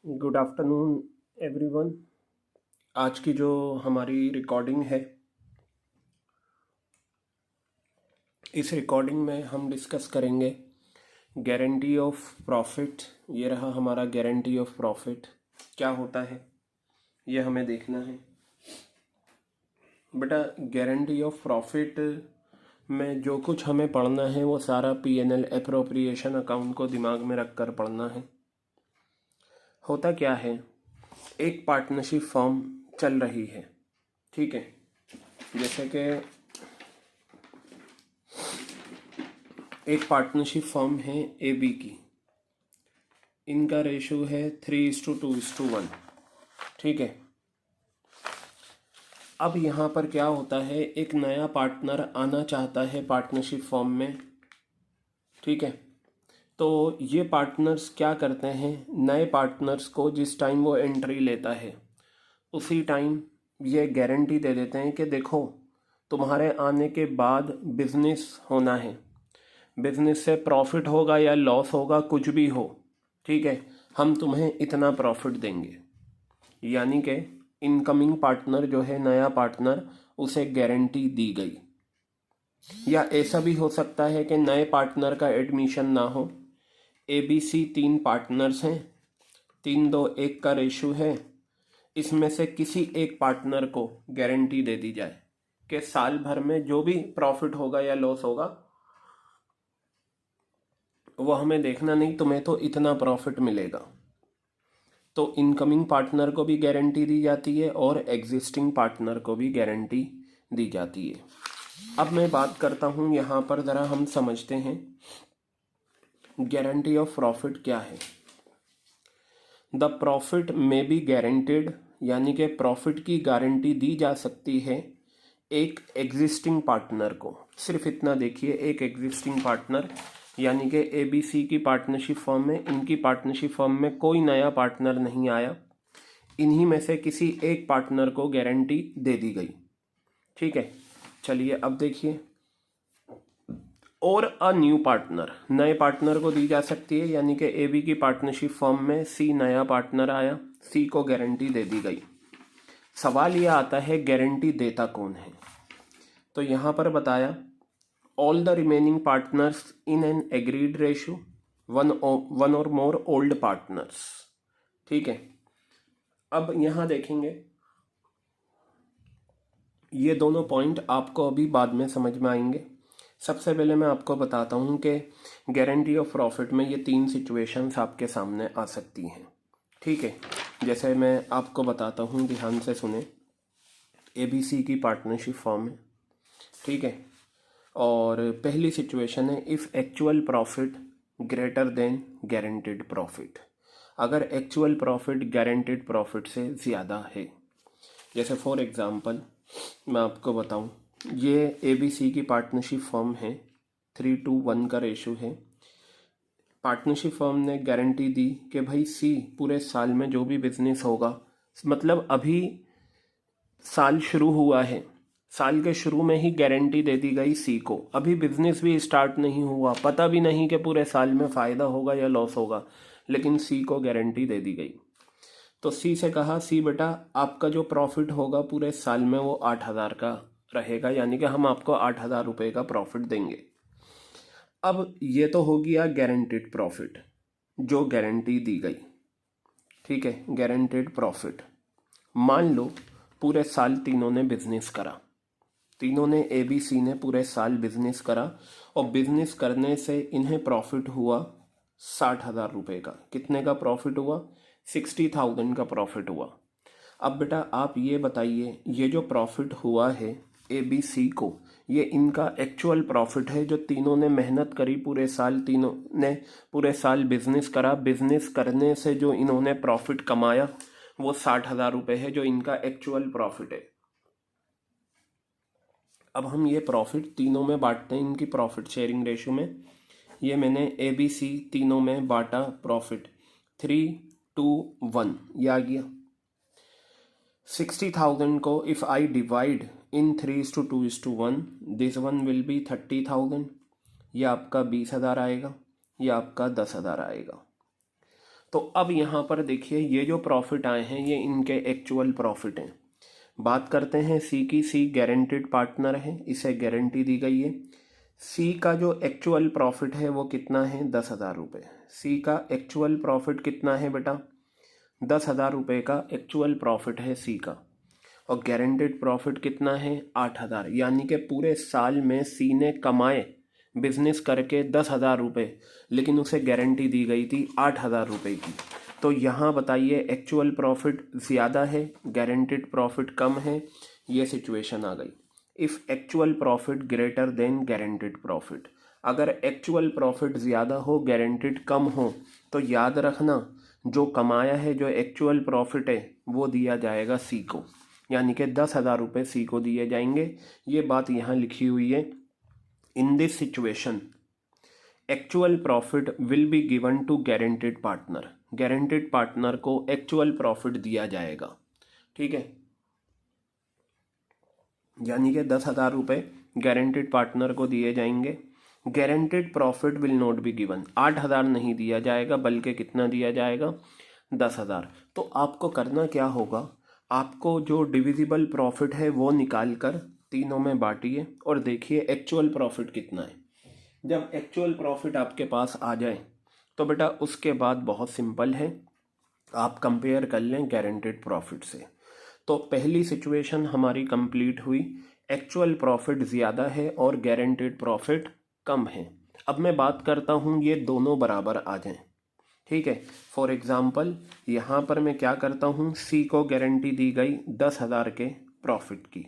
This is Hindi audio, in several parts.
Good afternoon everyone. आज की जो हमारी रिकॉर्डिंग है, इस रिकॉर्डिंग में हम डिस्कस करेंगे गारंटी ऑफ प्रॉफिट। ये रहा हमारा गारंटी ऑफ प्रॉफिट। क्या होता है ये हमें देखना है। बेटा, गारंटी ऑफ प्रॉफिट में जो कुछ हमें पढ़ना है वो सारा P&L एप्रोप्रिएशन अकाउंट को दिमाग में रख कर पढ़ना है। होता क्या है, एक पार्टनरशिप फर्म चल रही है, ठीक है। जैसे कि एक पार्टनरशिप फर्म है AB की, इनका रेशो है 3:2:1, ठीक है। अब यहाँ पर क्या होता है, एक नया पार्टनर आना चाहता है पार्टनरशिप फर्म में, ठीक है। तो ये पार्टनर्स क्या करते हैं, नए पार्टनर्स को जिस टाइम वो एंट्री लेता है उसी टाइम ये गारंटी दे देते हैं कि देखो, तुम्हारे आने के बाद बिजनेस होना है, बिजनेस से प्रॉफिट होगा या लॉस होगा, कुछ भी हो, ठीक है, हम तुम्हें इतना प्रॉफिट देंगे। यानी कि इनकमिंग पार्टनर जो है, नया पार्टनर, उसे गारंटी दी गई। या ऐसा भी हो सकता है कि नए पार्टनर का एडमिशन ना हो। ABC 3 पार्टनर्स हैं, 3:2:1 का रेशो है। इसमें से किसी एक पार्टनर को गारंटी दे दी जाए कि साल भर में जो भी प्रॉफिट होगा या लॉस होगा वो हमें देखना नहीं, तुम्हें तो इतना प्रॉफिट मिलेगा। तो इनकमिंग पार्टनर को भी गारंटी दी जाती है और एग्जिस्टिंग पार्टनर को भी गारंटी दी जाती है। अब मैं बात करता हूँ, यहाँ पर ज़रा हम समझते हैं गारंटी ऑफ प्रॉफिट क्या है। द प्रॉफिट में बी गारंटेड, यानी कि प्रॉफिट की गारंटी दी जा सकती है एक एग्जिस्टिंग पार्टनर को। सिर्फ इतना देखिए, एक एग्जिस्टिंग पार्टनर, यानी कि ABC की पार्टनरशिप फर्म में, इनकी पार्टनरशिप फर्म में कोई नया पार्टनर नहीं आया, इन्हीं में से किसी एक पार्टनर को गारंटी दे दी गई, ठीक है। चलिए अब देखिए, और अ न्यू पार्टनर, नए पार्टनर को दी जा सकती है, यानी कि AB की पार्टनरशिप फर्म में C नया पार्टनर आया, C को गारंटी दे दी गई। सवाल यह आता है गारंटी देता कौन है। तो यहाँ पर बताया, all the remaining partners in an agreed ratio, one और मोर ओल्ड पार्टनर्स, ठीक है। अब यहाँ देखेंगे, ये दोनों पॉइंट आपको अभी बाद में समझ में आएंगे। सबसे पहले मैं आपको बताता हूँ कि गारंटी ऑफ प्रॉफिट में ये 3 सिचुएशंस आपके सामने आ सकती हैं, ठीक है। जैसे मैं आपको बताता हूँ, ध्यान से सुने। ABC की पार्टनरशिप फर्म है, ठीक है। और पहली सिचुएशन है, if actual profit greater than guaranteed profit. अगर एक्चुअल प्रॉफिट गारंटेड प्रॉफिट से ज़्यादा है। जैसे फॉर एग्ज़ाम्पल मैं आपको बताऊं, ये ABC की पार्टनरशिप फर्म है, 3:1 का रेशो है। पार्टनरशिप फर्म ने गारंटी दी कि भाई C पूरे साल में जो भी बिजनेस होगा, मतलब अभी साल शुरू हुआ है, साल के शुरू में ही गारंटी दे दी गई C को, अभी बिजनेस भी स्टार्ट नहीं हुआ, पता भी नहीं कि पूरे साल में फ़ायदा होगा या लॉस होगा, लेकिन C को गारंटी दे दी गई। तो C से कहा, C बेटा, आपका जो प्रॉफिट होगा पूरे साल में वो 8,000 का रहेगा, यानी कि हम आपको 8,000 रुपये का प्रॉफिट देंगे। अब ये तो हो गया गारंटेड प्रॉफिट, जो गारंटी दी गई, ठीक है, गारंटेड प्रॉफिट। मान लो पूरे साल तीनों ने बिजनेस करा, तीनों ने ABC ने पूरे साल बिजनेस करा, और बिजनेस करने से इन्हें प्रॉफिट हुआ 60,000 रुपये का। कितने का प्रॉफिट हुआ? 60,000 का प्रॉफिट हुआ। अब बेटा आप ये बताइए, ये जो प्रॉफिट हुआ है ABC को, ये इनका एक्चुअल प्रॉफिट है, जो तीनों ने मेहनत करी पूरे साल, तीनों ने पूरे साल बिजनेस करा, बिजनेस करने से जो इन्होंने प्रॉफिट कमाया वो 60,000 रुपये है, जो इनका एक्चुअल प्रॉफिट है। अब हम ये प्रॉफिट तीनों में बांटते हैं, इनकी प्रॉफिट शेयरिंग रेशो में। ये मैंने ABC तीनों में बांटा प्रॉफिट, 3:2:1, ये आ गया। 60,000 को if I divide in 3:2:1, this one will be 30,000, ये आपका 20,000 आएगा, ये आपका 10,000 आएगा। तो अब यहाँ पर देखिए ये जो प्रॉफिट आए हैं ये इनके एक्चुअल प्रॉफिट हैं। बात करते हैं सी की। सी गारंटीड पार्टनर है, इसे गारंटी दी गई है। सी का जो एक्चुअल प्रॉफिट है वो कितना है? 10,000 रुपये। सी का एक्चुअल प्रॉफिट कितना है बेटा? 10,000 रुपये का एक्चुअल प्रॉफिट है सी का। और गारंटीड प्रॉफिट कितना है? 8,000। यानी कि पूरे साल में सी ने कमाए बिजनेस करके 10,000 रुपये, लेकिन उसे गारंटी दी गई थी 8,000 रुपये की। तो यहाँ बताइए एक्चुअल प्रॉफिट ज़्यादा है, गारंटीड प्रॉफिट कम है, ये सिचुएशन आ गई। If actual profit greater than guaranteed profit, अगर एक्चुअल प्रॉफिट ज़्यादा हो गारंटीड कम हो तो याद रखना जो कमाया है, जो एक्चुअल प्रॉफिट है वो दिया जाएगा सी को, यानी कि 10,000 रुपये सी को दिए जाएंगे। ये बात यहाँ लिखी हुई है। In this situation actual profit will be given to guaranteed partner. Guaranteed partner को एक्चुअल प्रॉफिट दिया जाएगा, ठीक है। यानी कि 10,000 रुपये गारंटीड पार्टनर को दिए जाएंगे। Guaranteed profit will not be given, 8,000 नहीं दिया जाएगा, बल्कि कितना दिया जाएगा? 10,000। तो आपको करना क्या होगा, आपको जो डिविजिबल प्रॉफिट है वो निकाल कर तीनों में बांटिए और देखिए एक्चुअल प्रॉफिट कितना है। जब एक्चुअल प्रॉफिट आपके पास आ जाए तो बेटा उसके बाद बहुत सिंपल है, आप कंपेयर कर लें गारंटीड प्रॉफिट से। तो पहली सिचुएशन हमारी कंप्लीट हुई, एक्चुअल प्रॉफिट ज़्यादा है और गारंटीड प्रॉफिट कम है। अब मैं बात करता हूँ ये दोनों बराबर आ जाएं, ठीक है। फॉर एग्जाम्पल यहाँ पर मैं क्या करता हूँ, सी को गारंटी दी गई 10,000 के प्रॉफिट की।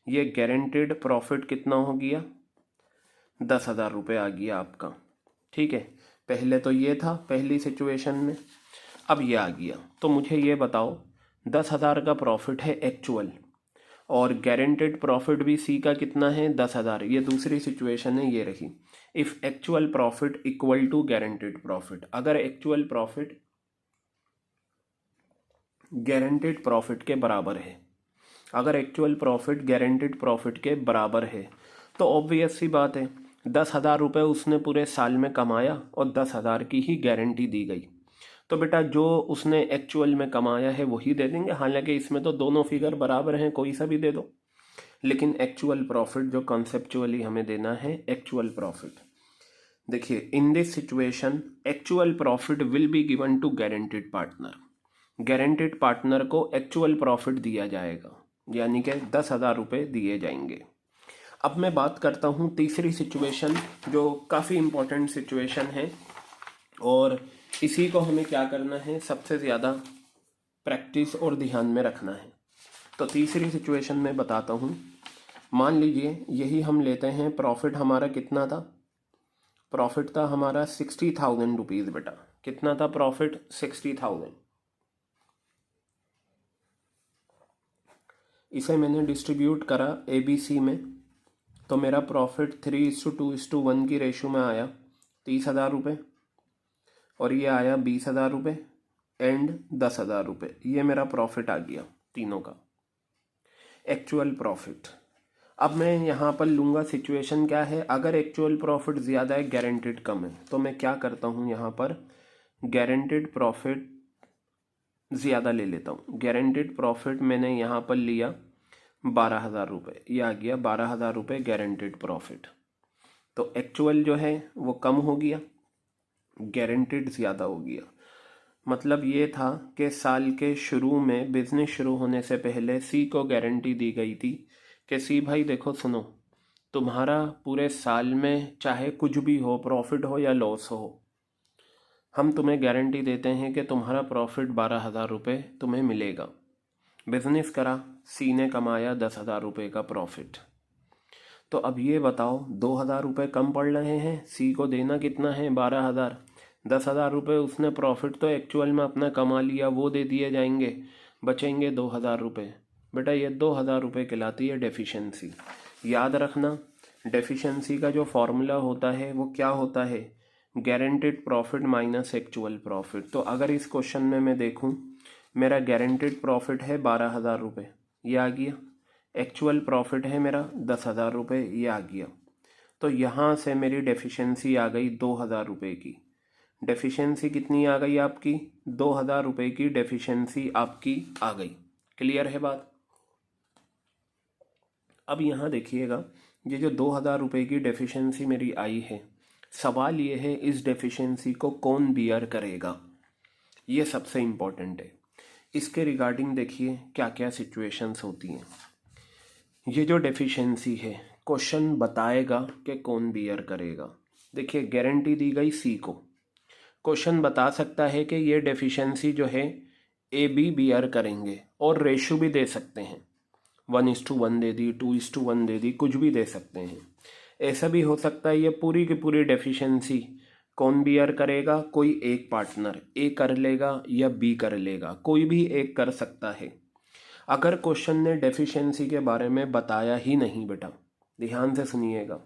ये गारंटीड प्रॉफिट कितना हो गया? 10,000 रुपये आ गया आपका, ठीक है। पहले तो ये था पहली सिचुएशन में, अब ये आ गया। तो मुझे ये बताओ 10,000 का प्रॉफिट है एक्चुअल और गारंटेड प्रॉफिट भी सी का कितना है? 10,000। ये दूसरी सिचुएशन है, ये रही। If actual profit equal to guaranteed profit, अगर एक्चुअल प्रॉफिट गारंटेड प्रॉफिट के बराबर है, अगर एक्चुअल प्रॉफिट गारंटेड प्रॉफिट के बराबर है तो ऑब्वियस सी बात है 10,000 रुपये उसने पूरे साल में कमाया और 10,000 की ही गारंटी दी गई। तो बेटा जो उसने एक्चुअल में कमाया है वही दे देंगे। हालांकि इसमें तो दोनों फिगर बराबर हैं, कोई सा भी दे दो, लेकिन एक्चुअल प्रॉफिट जो कॉन्सेप्चुअली हमें देना है, एक्चुअल प्रॉफिट। देखिए in this situation actual profit will be given to guaranteed partner. Guaranteed partner को एक्चुअल प्रॉफिट दिया जाएगा, यानी कि 10,000 रुपये दिए जाएंगे। अब मैं बात करता हूँ तीसरी सिचुएशन, जो काफ़ी इम्पोर्टेंट सिचुएशन है और इसी को हमें क्या करना है, सबसे ज़्यादा प्रैक्टिस और ध्यान में रखना है। तो तीसरी सिचुएशन में बताता हूँ। मान लीजिए यही हम लेते हैं, प्रॉफिट हमारा कितना था? प्रॉफिट था हमारा 60,000 रुपीज़ बेटा। कितना था प्रॉफिट? 60,000। इसे मैंने डिस्ट्रीब्यूट करा ABC में, तो मेरा प्रॉफिट 3:2:1 की रेशो में आया 30,000 रुपये, और ये आया 20,000 रुपये एंड 10,000 रुपये। ये मेरा प्रॉफिट आ गया तीनों का एक्चुअल प्रॉफिट। अब मैं यहाँ पर लूँगा सिचुएशन क्या है, अगर एक्चुअल प्रॉफिट ज़्यादा है गारंटीड कम है, तो मैं क्या करता हूँ यहाँ पर गारंटीड प्रॉफिट ज़्यादा ले लेता हूँ। गारंटीड प्रॉफिट मैंने यहाँ पर लिया 12,000 रुपये, ये आ गया 12,000 रुपये गारंटीड प्रॉफिट। तो एक्चुअल जो है वो कम हो गया, गारंटीड ज़्यादा हो गया। मतलब ये था कि साल के शुरू में, बिजनेस शुरू होने से पहले सी को गारंटी दी गई थी कि सी भाई देखो सुनो, तुम्हारा पूरे साल में चाहे कुछ भी हो, प्रॉफिट हो या लॉस हो, हम तुम्हें गारंटी देते हैं कि तुम्हारा प्रॉफिट 12,000 रुपये तुम्हें मिलेगा। बिजनेस करा, सी ने कमाया 10,000 रुपये का प्रॉफिट। तो अब ये बताओ 2,000 रुपये कम पड़ रहे हैं, सी को देना कितना है? 12,000। 10,000 रुपये उसने प्रॉफिट तो एक्चुअल में अपना कमा लिया, वो दे दिए जाएंगे, बचेंगे 2,000 रुपये। बेटा ये 2,000 रुपये कहलाती है डेफिशिएंसी। याद रखना डेफिशिएंसी का जो फॉर्मूला होता है वो क्या होता है? Guaranteed profit minus actual profit. तो अगर इस क्वेश्चन में मैं देखूं, मेरा गारंटीड प्रॉफिट है 12,000 रुपये, ये आ गया। एक्चुअल प्रॉफिट है मेरा 10,000 रुपये, ये आ गया। तो यहाँ से मेरी डेफिशिएंसी आ गई 2,000 रुपये की। डेफिशिएंसी कितनी आ गई आपकी, 2000 रुपये की डेफिशिएंसी आपकी आ गई। क्लियर है बात। अब यहाँ देखिएगा, ये जो 2000 रुपये की डेफिशिएंसी मेरी आई है, सवाल ये है इस डेफिशिएंसी को कौन बियर करेगा, ये सबसे इम्पोर्टेंट है। इसके रिगार्डिंग देखिए क्या क्या सिचुएशंस होती हैं। ये जो डेफिशिएंसी है क्वेश्चन बताएगा कि कौन बियर करेगा। देखिए गारंटी दी गई सी को, क्वेश्चन बता सकता है कि ये डेफिशिएंसी जो है ए बी बियर करेंगे, और रेशो भी दे सकते हैं, 1:1 दे दी, 2:1 दे दी, कुछ भी दे सकते हैं। ऐसा भी हो सकता है ये पूरी की पूरी डेफिशिएंसी कौन बियर करेगा, कोई एक पार्टनर ए कर लेगा या बी कर लेगा, कोई भी एक कर सकता है। अगर क्वेश्चन ने डेफिशिएंसी के बारे में बताया ही नहीं, बेटा ध्यान से सुनिएगा,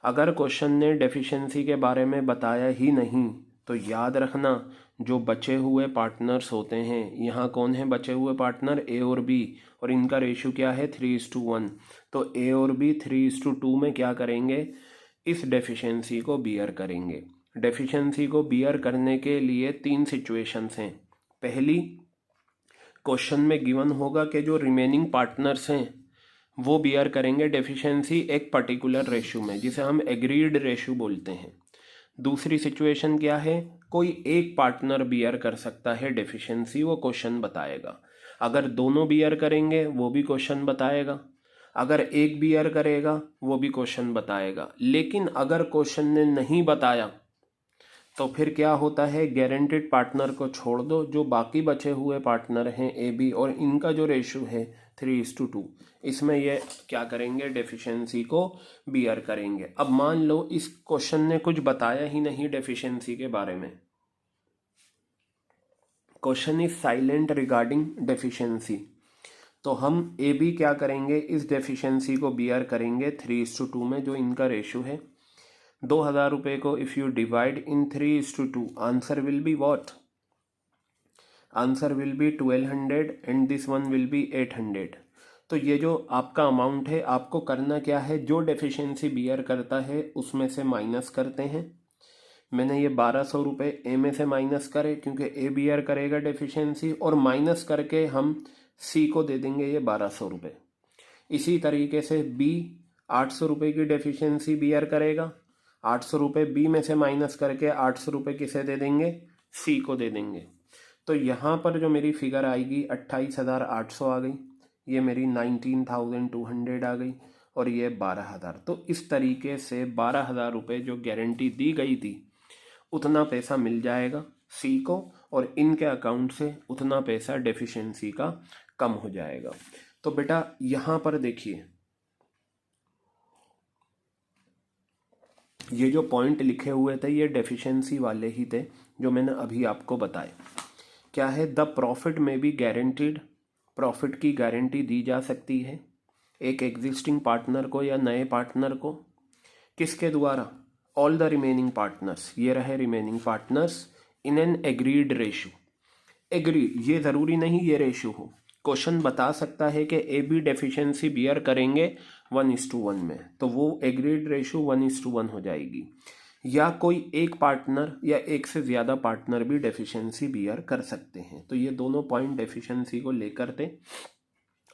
अगर क्वेश्चन ने डेफिशिएंसी के बारे में बताया ही नहीं तो याद रखना जो बचे हुए पार्टनर्स होते हैं, यहाँ कौन है बचे हुए पार्टनर, ए और बी, और इनका रेशो क्या है 3:1। तो ए और बी 3:2 में क्या करेंगे, इस डेफिशिएंसी को बियर करेंगे। डेफिशिएंसी को बियर करने के लिए 3 सिचुएशंस हैं। पहली, क्वेश्चन में गिवन होगा कि जो रिमेनिंग पार्टनर्स हैं वो बियर करेंगे डेफिशिएंसी एक पर्टिकुलर रेशो में, जिसे हम एग्रीड रेशो बोलते हैं। दूसरी सिचुएशन क्या है, कोई एक पार्टनर बियर कर सकता है डेफिशिएंसी, वो क्वेश्चन बताएगा। अगर दोनों बियर करेंगे वो भी क्वेश्चन बताएगा, अगर एक बियर करेगा वो भी क्वेश्चन बताएगा। लेकिन अगर क्वेश्चन ने नहीं बताया तो फिर क्या होता है, गारंटेड पार्टनर को छोड़ दो, जो बाकी बचे हुए पार्टनर हैं ए बी, और इनका जो रेशो है 3:2, इसमें ये क्या करेंगे, डेफिशिएंसी को बियर करेंगे। अब मान लो इस क्वेश्चन ने कुछ बताया ही नहीं डेफिशिएंसी के बारे में, question is silent regarding deficiency, तो हम ए बी क्या करेंगे, इस डेफिशिएंसी को बियर करेंगे 3:2 में, जो इनका रेशो है। 2000 रुपये को if you divide in 3:2, answer will be what, answer will be 1200 and this one will be 800। तो ये जो आपका अमाउंट है, आपको करना क्या है, जो डेफिशिएंसी बियर करता है उसमें से माइनस करते हैं। मैंने ये 1200 रुपये ए में से माइनस करे क्योंकि ए बियर करेगा डेफिशिएंसी, और माइनस करके हम सी को दे देंगे ये 1200 रुपये। इसी तरीके से बी 800 रुपये की डेफिशिएंसी बियर करेगा, 800 रुपये बी में से माइनस करके 800 रुपये किसे दे देंगे, सी को दे देंगे। तो यहाँ पर जो मेरी फिगर आएगी 28,800 आ गई, ये मेरी 19,200 आ गई, और ये 12,000। तो इस तरीके से 12,000 रुपये जो गारंटी दी गई थी उतना पैसा मिल जाएगा सी को, और इनके अकाउंट से उतना पैसा डेफिशिएंसी का कम हो जाएगा। तो बेटा यहाँ पर देखिए, ये जो पॉइंट लिखे हुए थे ये डेफिशिएंसी वाले ही थे जो मैंने अभी आपको बताए। क्या है, द प्रॉफिट में भी गारंटीड, प्रॉफिट की गारंटी दी जा सकती है एक एग्जिस्टिंग पार्टनर को या नए पार्टनर को, किसके द्वारा, ऑल द रिमेनिंग पार्टनर्स, ये रहे remaining partners, in an agreed ratio. Agreed, ये ज़रूरी नहीं ये रेशो हो, क्वेश्चन बता सकता है कि ए बी डेफिशिएंसी बियर करेंगे 1:1 में, तो वो एग्रीड रेशो 1:1 हो जाएगी। या कोई एक पार्टनर या एक से ज़्यादा पार्टनर भी डेफिशिएंसी बियर कर सकते हैं। तो ये दोनों पॉइंट डेफिशिएंसी को लेकर थे।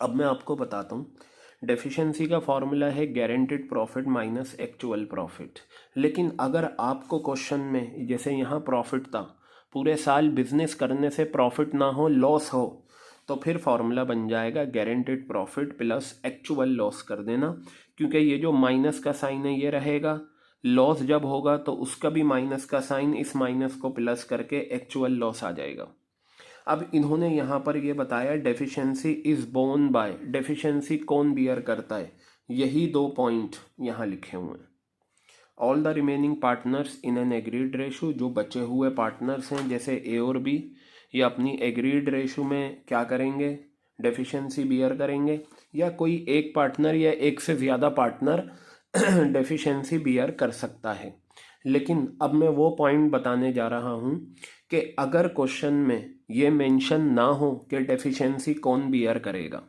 अब मैं आपको बताता हूँ, डेफिशिएंसी का फॉर्मूला है guaranteed profit minus actual profit. लेकिन अगर आपको क्वेश्चन में जैसे यहाँ प्रॉफिट था, पूरे साल बिजनेस करने से प्रॉफिट ना हो, लॉस हो, तो फिर फॉर्मूला बन जाएगा guaranteed profit plus actual loss कर देना, क्योंकि ये जो माइनस का साइन है ये रहेगा, लॉस जब होगा तो उसका भी माइनस का साइन, इस माइनस को प्लस करके एक्चुअल लॉस आ जाएगा। अब इन्होंने यहाँ पर ये बताया deficiency is borne by, deficiency कौन बियर करता है, यही 2 पॉइंट यहाँ लिखे हुए हैं। All the remaining partners in an agreed ratio, जो बचे हुए पार्टनर्स हैं जैसे ए और बी, ये अपनी एग्रीड रेशो में क्या करेंगे, डेफिशिएंसी बियर करेंगे, या कोई एक पार्टनर या एक से ज़्यादा पार्टनर डेफिशिएंसी बियर कर सकता है। लेकिन अब मैं वो पॉइंट बताने जा रहा हूँ कि अगर क्वेश्चन में ये मेंशन ना हो कि डेफिशिएंसी कौन बियर करेगा,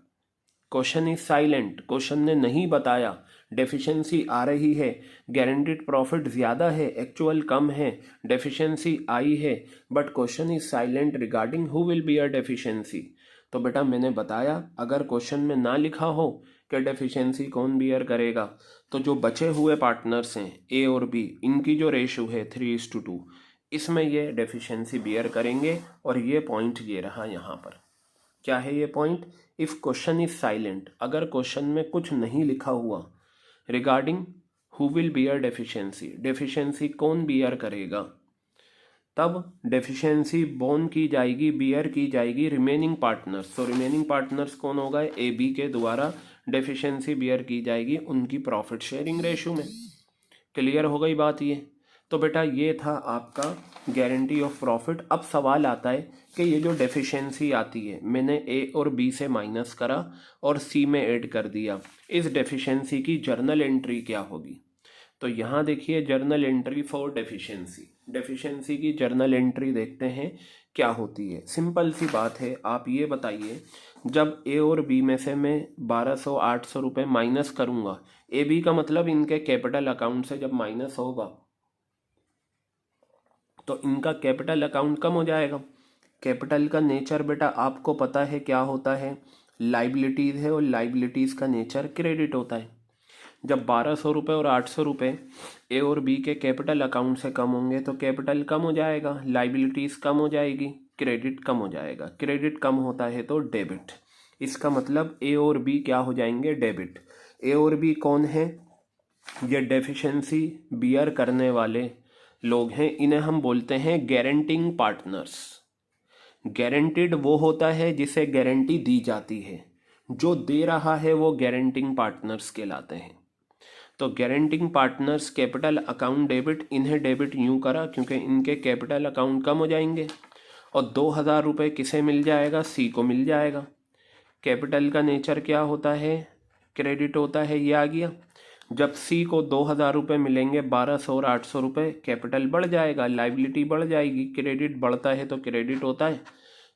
क्वेश्चन इज साइलेंट, क्वेश्चन ने नहीं बताया, डेफिशिएंसी आ रही है, गारंटीड प्रॉफिट ज़्यादा है, एक्चुअल कम है, डेफिशिएंसी आई है, but question is silent regarding who will be a deficiency. तो बेटा मैंने बताया अगर क्वेश्चन में ना लिखा हो कि डेफिशिएंसी कौन बियर करेगा, तो जो बचे हुए पार्टनर्स हैं ए और बी, इनकी जो रेशो है 3:2, इसमें ये डेफिशिएंसी बियर करेंगे। और ये पॉइंट ये रहा यहाँ पर, क्या है ये point, if question is silent, अगर क्वेश्चन में कुछ नहीं लिखा हुआ regarding who will beer deficiency, deficiency कौन बियर करेगा, तब डेफिशिएंसी बोन की जाएगी, बियर की जाएगी रिमेनिंग पार्टनर्स। तो रिमेनिंग पार्टनर्स कौन होगा, ए बी के द्वारा डेफिशिएंसी बियर की जाएगी उनकी प्रॉफिट शेयरिंग रेशो में। क्लियर हो गई बात ये। तो बेटा ये था आपका गारंटी ऑफ प्रॉफिट। अब सवाल आता है कि ये जो डेफिशिएंसी आती है, मैंने ए और बी से माइनस करा और सी में ऐड कर दिया, इस डेफिशिएंसी की जर्नल एंट्री क्या होगी। तो यहाँ देखिए journal entry for deficiency, deficiency की जर्नल एंट्री देखते हैं क्या होती है। सिंपल सी बात है, आप ये बताइए जब ए और बी में से मैं 1200-800 रुपये माइनस करूँगा, ए बी का मतलब इनके कैपिटल अकाउंट से जब माइनस होगा तो इनका कैपिटल अकाउंट कम हो जाएगा। कैपिटल का नेचर बेटा आपको पता है क्या होता है, लाइबिलिटीज़ है, और लाइबिलिटीज़ का नेचर क्रेडिट होता है। जब 1200 रुपये और 800 रुपये ए और बी के कैपिटल अकाउंट से कम होंगे तो कैपिटल कम हो जाएगा, लाइबिलिटीज़ कम हो जाएगी, क्रेडिट कम हो जाएगा। क्रेडिट कम होता है तो डेबिट, इसका मतलब ए और बी क्या हो जाएंगे, डेबिट। ए और बी कौन है, ये डेफिशिएंसी बियर करने वाले लोग हैं, इन्हें हम बोलते हैं गारंटिंग पार्टनर्स। गारंटीड वो होता है जिसे गारंटी दी जाती है, जो दे रहा है वो गारंटिंग पार्टनर्स कहलाते हैं। तो guaranteeing partners capital account debit, इन्हें डेबिट यूं करा क्योंकि इनके कैपिटल अकाउंट कम हो जाएंगे, और 2000 रुपये किसे मिल जाएगा, सी को मिल जाएगा। कैपिटल का नेचर क्या होता है, क्रेडिट होता है, ये आ गया। जब सी को 2000 रुपये मिलेंगे, 1200 और 800 रुपये, कैपिटल बढ़ जाएगा, लाइबिलिटी बढ़ जाएगी, क्रेडिट बढ़ता है तो क्रेडिट होता है,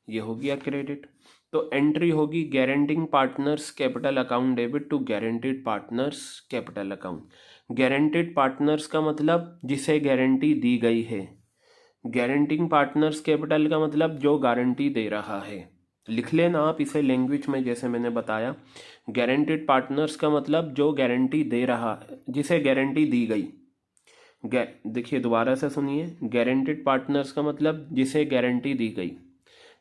ये हो गया क्रेडिट। तो एंट्री होगी guaranteeing partners capital account debit to guaranteed partners capital account. Guaranteed partners का मतलब जिसे गारंटी दी गई है, गारंटिंग पार्टनर्स कैपिटल का मतलब जो गारंटी दे रहा है। लिख लेना आप इसे लैंग्वेज में जैसे मैंने बताया। गारंटीड पार्टनर्स का मतलब जो गारंटी दे रहा है, जिसे गारंटी दी गई। देखिए दोबारा से सुनिए, गारंटीड पार्टनर्स का मतलब जिसे गारंटी दी गई,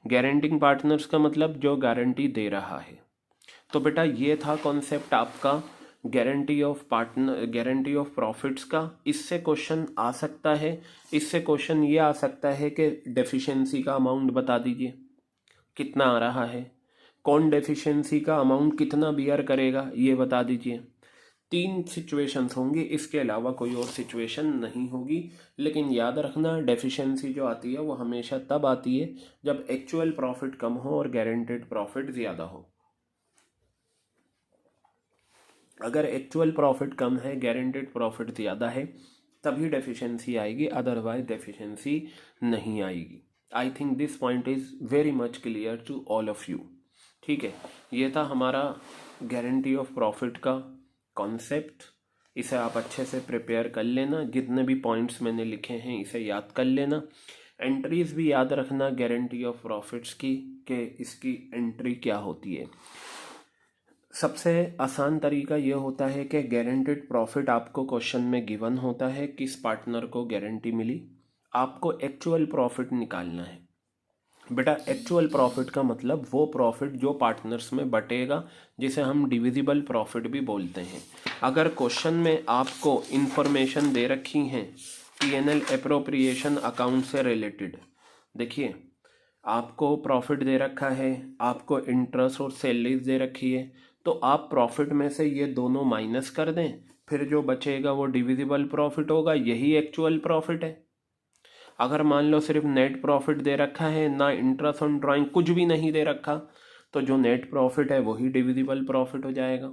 गारंटिंग पार्टनर्स का मतलब जो गारंटी दे रहा है। तो बेटा ये था कॉन्सेप्ट आपका guarantee of partner, guarantee of profits का। इससे क्वेश्चन आ सकता है, इससे क्वेश्चन ये आ सकता है कि डेफिशिएंसी का अमाउंट बता दीजिए कितना आ रहा है, कौन डेफिशिएंसी का अमाउंट कितना बियर करेगा ये बता दीजिए। 3 सिचुएशंस होंगी, इसके अलावा कोई और सिचुएशन नहीं होगी। लेकिन याद रखना डेफिशिएंसी जो आती है वो हमेशा तब आती है जब एक्चुअल प्रॉफिट कम हो और गारंटेड प्रॉफिट ज़्यादा हो। अगर एक्चुअल प्रॉफिट कम है, गारंटेड प्रॉफिट ज़्यादा है, तभी डेफिशिएंसी आएगी, अदरवाइज डेफिशिएंसी नहीं आएगी। I think this point is very much clear to all of you. ठीक है, ये था हमारा गारंटी ऑफ प्रॉफिट का कॉन्सेप्ट। इसे आप अच्छे से प्रिपेयर कर लेना, जितने भी पॉइंट्स मैंने लिखे हैं इसे याद कर लेना। एंट्रीज भी याद रखना गारंटी ऑफ प्रॉफिट्स की, कि इसकी एंट्री क्या होती है। सबसे आसान तरीका ये होता है कि गारंटीड प्रॉफिट आपको क्वेश्चन में गिवन होता है, किस पार्टनर को गारंटी मिली, आपको एक्चुअल प्रॉफिट निकालना है। बेटा एक्चुअल प्रॉफिट का मतलब वो प्रॉफिट जो पार्टनर्स में बटेगा, जिसे हम डिविजिबल प्रॉफिट भी बोलते हैं। अगर क्वेश्चन में आपको इन्फॉर्मेशन दे रखी हैं P&L एप्रोप्रिएशन अकाउंट से रिलेटेड, देखिए आपको प्रॉफिट दे रखा है, आपको इंटरेस्ट और सैलरीज दे रखी है, तो आप प्रॉफिट में से ये दोनों माइनस कर दें, फिर जो बचेगा वो डिविजिबल प्रॉफिट होगा, यही एक्चुअल प्रॉफिट है। अगर मान लो सिर्फ नेट प्रॉफिट दे रखा है, ना इंटरेस्ट ऑन ड्राइंग, कुछ भी नहीं दे रखा, तो जो नेट प्रॉफिट है वही डिविजिबल प्रॉफिट हो जाएगा।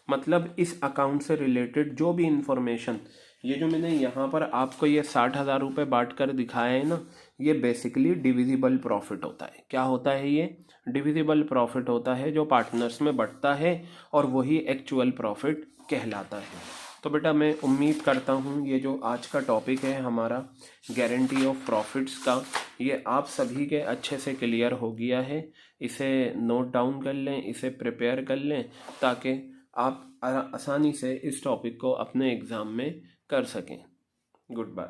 मतलब इस अकाउंट से रिलेटेड जो भी इंफॉर्मेशन ये जो मैंने यहाँ पर आपको ये 60,000 रुपये बांट कर दिखाया है ना, ये बेसिकली डिविजिबल प्रॉफिट होता है। क्या होता है ये? डिविजिबल प्रॉफिट होता है जो पार्टनर्स में बढ़ता है और वही एक्चुअल प्रॉफिट कहलाता है। तो बेटा मैं उम्मीद करता हूँ ये जो आज का टॉपिक है हमारा गारंटी ऑफ प्रॉफिट्स का, ये आप सभी के अच्छे से क्लियर हो गया है। इसे नोट डाउन कर लें, इसे प्रिपेयर कर लें, ताकि आप आसानी से इस टॉपिक को अपने एग्ज़ाम में कर सकें। Good bye.